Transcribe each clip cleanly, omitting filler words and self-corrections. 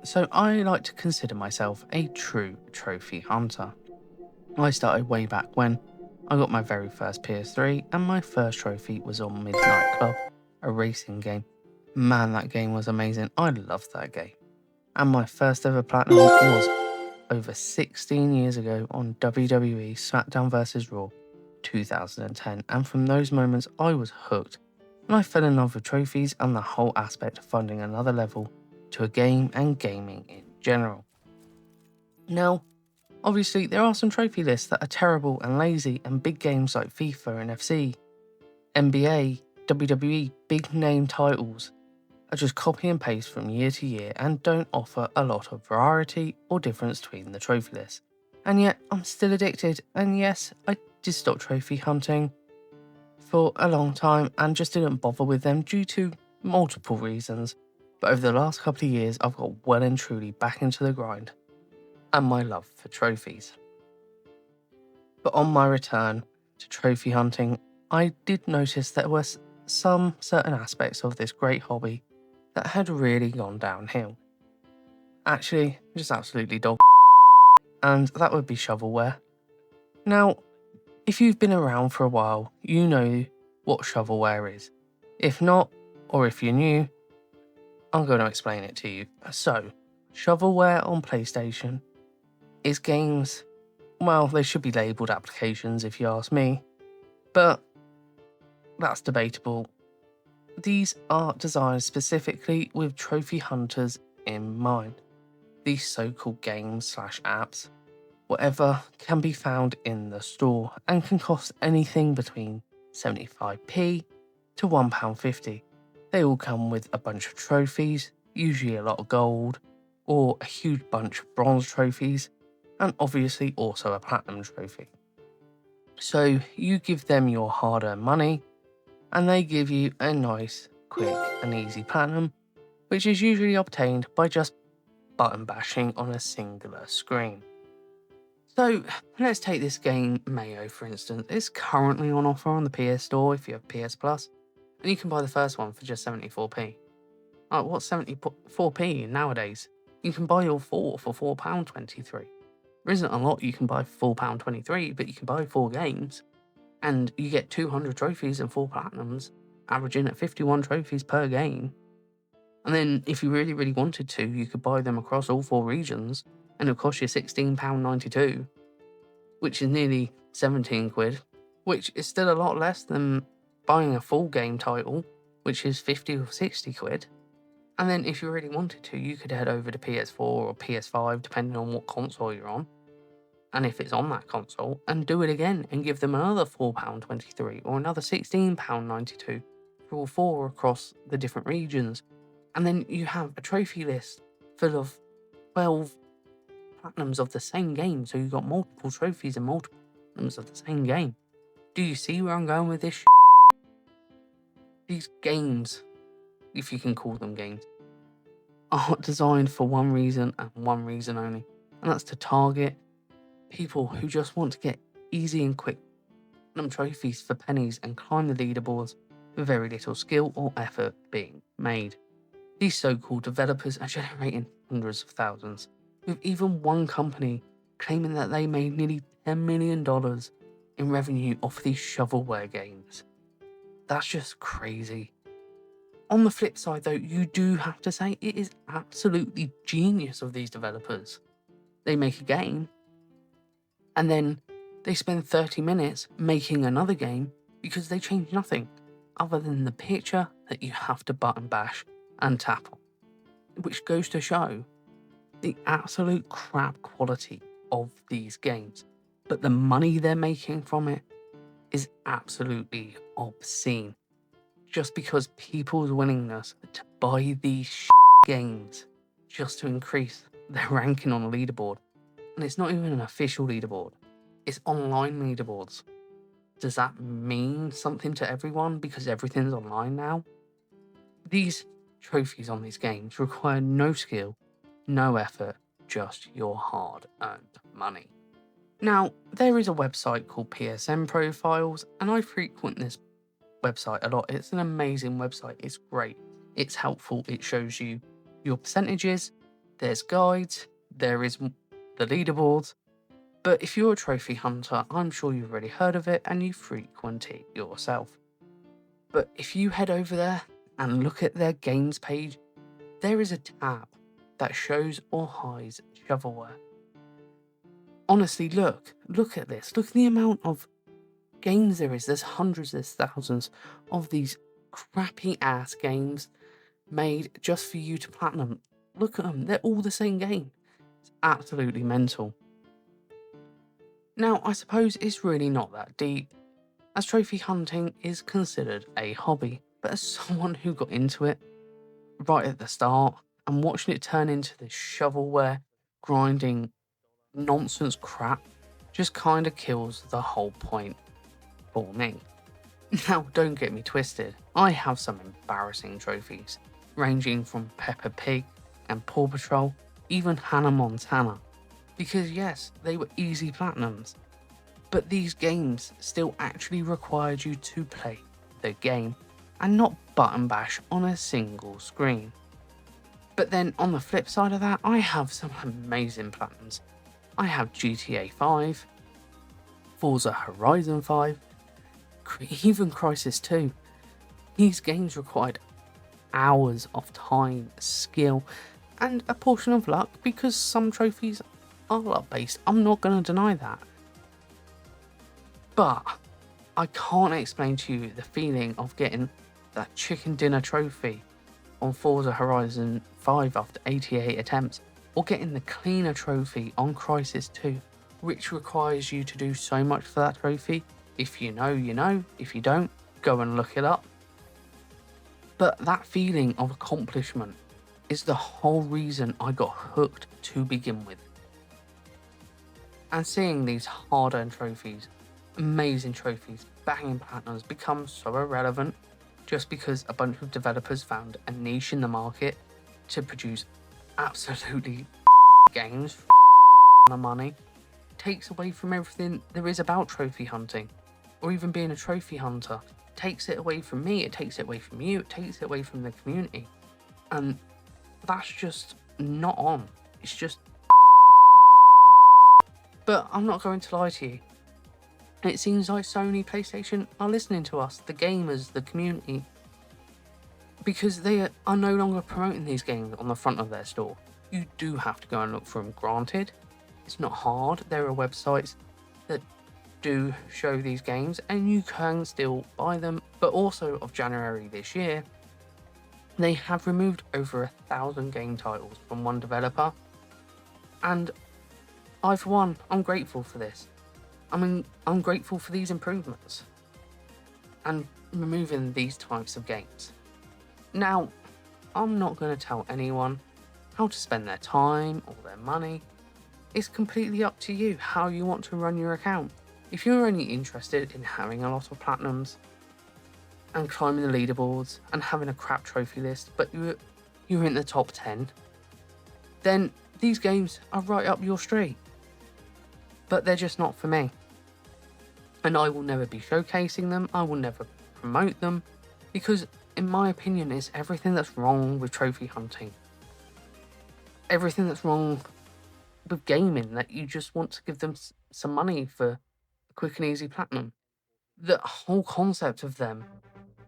So I like to consider myself a true trophy hunter. I started way back when I got my very first PS3 and my first trophy was on Midnight Club, a racing game. Man, that game was amazing. I loved that game. And my first ever platinum was over 16 years ago on WWE SmackDown vs. Raw 2010. And from those moments I was hooked and I fell in love with trophies and the whole aspect of finding another level to a game and gaming in general. Now, obviously, there are some trophy lists that are terrible and lazy, and big games like FIFA and FC, NBA, WWE, big name titles are just copy and paste from year to year and don't offer a lot of variety or difference between the trophy lists. And yet, I'm still addicted, and yes, I did stop trophy hunting for a long time and just didn't bother with them due to multiple reasons. But over the last couple of years, I've got well and truly back into the grind and my love for trophies. But on my return to trophy hunting, I did notice there were some certain aspects of this great hobby that had really gone downhill. Actually, just absolutely dog, and that would be shovelware. Now, if you've been around for a while, you know what shovelware is. If not, or if you're new, I'm going to explain it to you. So, shovelware on PlayStation is games, well, they should be labelled applications if you ask me, but that's debatable. These are designed specifically with trophy hunters in mind. These so-called games/apps, whatever, can be found in the store and can cost anything between 75p to £1.50. They all come with a bunch of trophies, usually a lot of gold, or a huge bunch of bronze trophies, and obviously also a platinum trophy. So you give them your hard-earned money, and they give you a nice, quick and easy platinum, which is usually obtained by just button bashing on a singular screen. So let's take this game Mayo for instance. It's currently on offer on the PS Store if you have PS Plus, and you can buy the first one for just 74p. Like, what's 74p nowadays? You can buy your 4 for £4.23. There isn't a lot you can buy for £4.23, but you can buy 4 games, and you get 200 trophies and 4 platinums, averaging at 51 trophies per game. And then, if you really, really wanted to, you could buy them across all 4 regions, and it'll cost you £16.92, which is nearly 17 quid, which is still a lot less than buying a full game title, which is 50 or 60 quid. And then, if you really wanted to, you could head over to PS4 or PS5, depending on what console you're on, and if it's on that console, and do it again and give them another £4.23 or another £16.92 for all 4 across the different regions. And then you have a trophy list full of 12 platinums of the same game, so you've got multiple trophies and multiple platinums of the same game. Do you see where I'm going with this? These games, if you can call them games, are designed for one reason and one reason only, and that's to target people who just want to get easy and quick platinum trophies for pennies and climb the leaderboards with very little skill or effort being made. These so-called developers are generating hundreds of thousands, with even one company claiming that they made nearly $10 million in revenue off these shovelware games. That's just crazy. On the flip side though, you do have to say it is absolutely genius of these developers. They make a game, and then they spend 30 minutes making another game because they change nothing other than the picture that you have to button bash and tap on, which goes to show the absolute crap quality of these games. But the money they're making from it is absolutely obscene, just because people's willingness to buy these games just to increase their ranking on a leaderboard. And it's not even an official leaderboard, it's online leaderboards. Does that mean something to everyone because everything's online now? These trophies on these games require no skill, no effort, just your hard-earned money. Now, there is a website called PSN Profiles, and I frequent this website a lot. It's an amazing website, it's great, it's helpful, it shows you your percentages, there's guides, there is the leaderboards, but if you're a trophy hunter, I'm sure you've already heard of it and you frequent it yourself. But if you head over there and look at their games page, there is a tab that shows or hides shovelware. Honestly, look at this. Look at the amount of games there is. There's hundreds, there's thousands of these crappy ass games made just for you to platinum. Look at them, they're all the same game. It's absolutely mental. Now, I suppose it's really not that deep, as trophy hunting is considered a hobby, but as someone who got into it right at the start and watching it turn into this shovelware, grinding nonsense crap, just kind of kills the whole point for me. Now, don't get me twisted, I have some embarrassing trophies, ranging from Peppa Pig and Paw Patrol, even Hannah Montana, because yes, they were easy platinums, but these games still actually required you to play the game and not button bash on a single screen. But then on the flip side of that, I have some amazing platinums. I have GTA 5, Forza Horizon 5, even Crisis 2. These games required hours of time, skill, and a portion of luck, because some trophies are luck based. I'm not going to deny that. But I can't explain to you the feeling of getting that chicken dinner trophy on Forza Horizon 5 after 88 attempts, or getting the cleaner trophy on Crisis 2, which requires you to do so much for that trophy. If you know, you know. If you don't, go and look it up. But that feeling of accomplishment is the whole reason I got hooked to begin with. And seeing these hard-earned trophies, amazing trophies, banging platinums become so irrelevant just because a bunch of developers found a niche in the market to produce absolutely games for the money, takes away from everything there is about trophy hunting, or even being a trophy hunter. Takes it away from me, it takes it away from you, it takes it away from the community, and that's just not on. It's just. But I'm not going to lie to you, it seems like Sony PlayStation are listening to us, the gamers, the community, because they are no longer promoting these games on the front of their store. You do have to go and look for them. Granted, it's not hard, there are websites that do show these games and you can still buy them. But also of January this year, they have removed over 1,000 game titles from one developer, and I for one, I'm grateful for this. I'm grateful for these improvements and removing these types of games. Now, I'm not going to tell anyone how to spend their time or their money. It's completely up to you how you want to run your account. If you're only interested in having a lot of platinums and climbing the leaderboards and having a crap trophy list, but you're in the top 10, then these games are right up your street. But they're just not for me. And I will never be showcasing them, I will never promote them, because in my opinion it's everything that's wrong with trophy hunting. Everything that's wrong with gaming, that you just want to give them some money for quick and easy platinum. The whole concept of them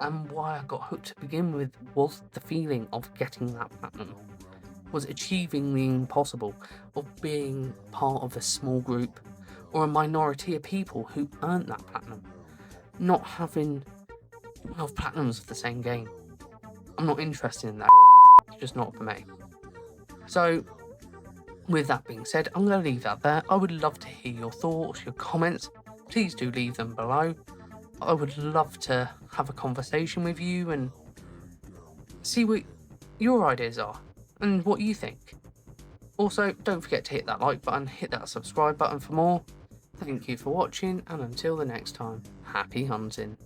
and why I got hooked to begin with was the feeling of getting that platinum, was achieving the impossible, of being part of a small group or a minority of people who earned that platinum, not having 12 platinums of the same game. I'm not interested in that. It's just not for me. So with that being said, I'm going to leave that there. I would love to hear your thoughts, your comments. Please do leave them below. I would love to have a conversation with you and see what your ideas are and what you think. Also, don't forget to hit that like button, hit that subscribe button for more. Thank you for watching, and until the next time, happy hunting.